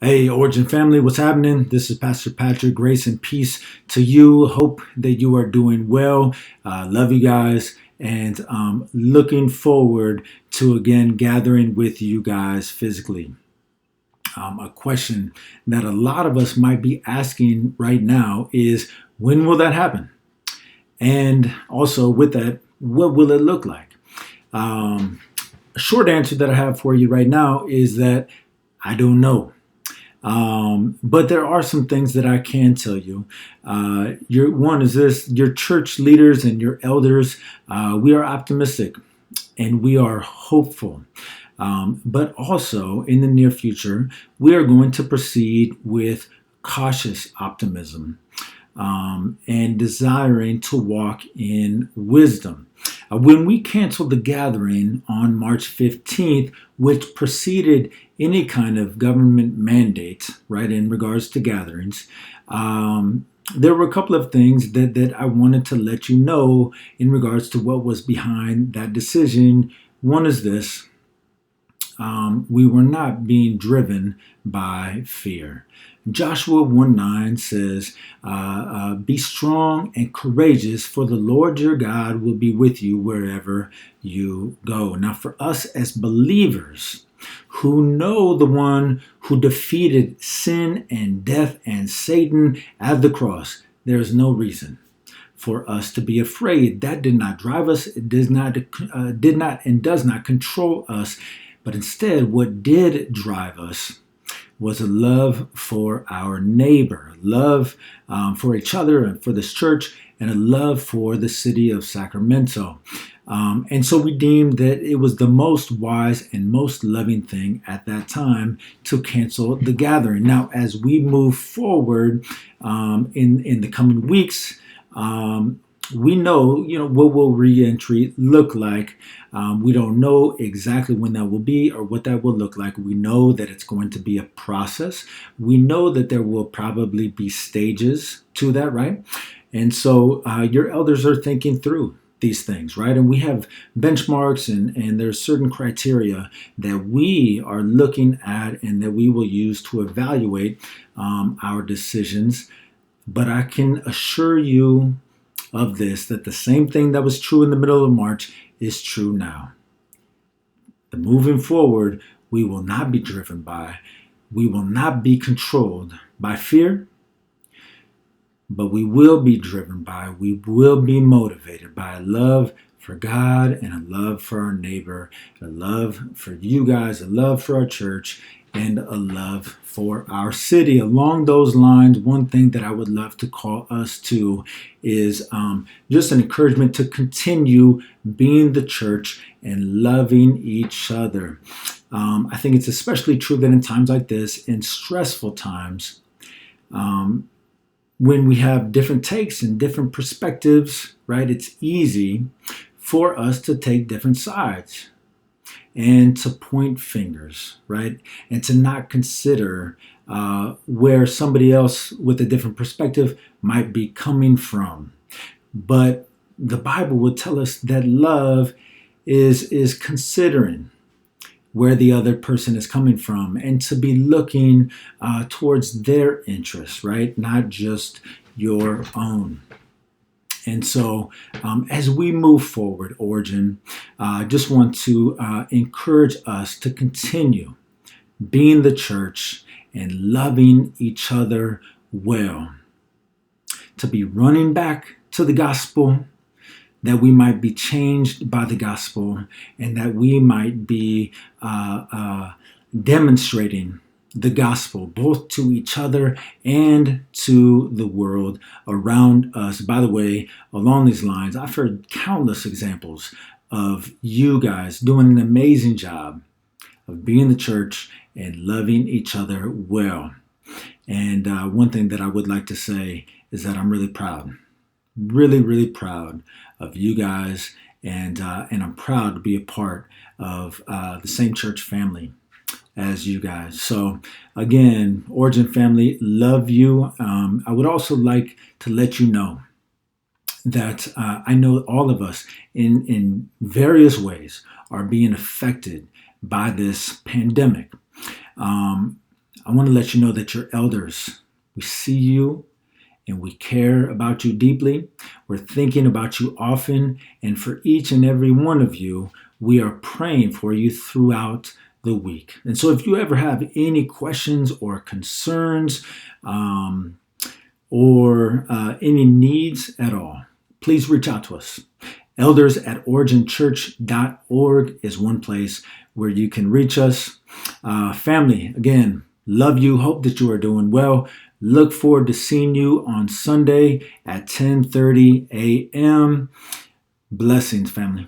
Hey, Origin family, what's happening? This is Pastor Patrick. Grace and peace to you. Hope that you are doing well. Love you guys, and looking forward to again gathering with you guys physically. A question that a lot of us might be asking right now is, when will that happen? And also, with that, what will it look like? Um, a short answer that I have for you right now is that I don't know. But there are some things that I can tell you. Your one is this: your church leaders and your elders, we are optimistic and we are hopeful. But also in the near future, we are going to proceed with cautious optimism and desiring to walk in wisdom. When we canceled the gathering on March 15th, which preceded any kind of government mandate, right, in regards to gatherings, there were a couple of things that I wanted to let you know in regards to what was behind that decision. One is this: we were not being driven by fear. Joshua 1:9 says, be strong and courageous, for the Lord your God will be with you wherever you go. Now, for us as believers who know the one who defeated sin and death and Satan at the cross, there is no reason for us to be afraid. That did not drive us. It did not and does not control us. But instead, what did drive us was a love for our neighbor, love for each other and for this church, and a love for the city of Sacramento. And so we deemed that it was the most wise and most loving thing at that time to cancel the gathering. Now, as we move forward in the coming weeks, we know, what will reentry look like. We don't know exactly when that will be or what that will look like. We know that it's going to be a process. We know that there will probably be stages to that, right? And so your elders are thinking through these things, right? And we have benchmarks and there's certain criteria that we are looking at and that we will use to evaluate our decisions. But I can assure you of this, that the same thing that was true in the middle of March is true now. The moving forward, we will not be driven by, we will not be controlled by fear, but we will be driven by, we will be motivated by a love for God and a love for our neighbor, a love for you guys, a love for our church, and a love for our city. Along those lines, one thing that I would love to call us to is just an encouragement to continue being the church and loving each other. I think it's especially true that in times like this, in stressful times, when we have different takes and different perspectives, right, it's easy for us to take different sides and to point fingers, right? And to not consider where somebody else with a different perspective might be coming from. But the Bible would tell us that love is considering where the other person is coming from and to be looking towards their interests, right? Not just your own. And so, as we move forward, Origin, I just want to encourage us to continue being the church and loving each other well, to be running back to the gospel, that we might be changed by the gospel, and that we might be demonstrating the gospel both to each other and to the world around us. By the way, along these lines, I've heard countless examples of you guys doing an amazing job of being the church and loving each other well. And one thing that I would like to say is that I'm really proud, really, really proud of you guys, and I'm proud to be a part of the same church family as you guys. So again, Origin family, love you. I would also like to let you know that I know all of us in various ways are being affected by this pandemic. I want to let you know that your elders, we see you and we care about you deeply. We're thinking about you often. And for each and every one of you, we are praying for you throughout the week. And so if you ever have any questions or concerns or any needs at all, please reach out to us. elders@originchurch.org is one place where you can reach us. Family, again, love you. Hope that you are doing well. Look forward to seeing you on Sunday at 10:30 a.m. Blessings, family.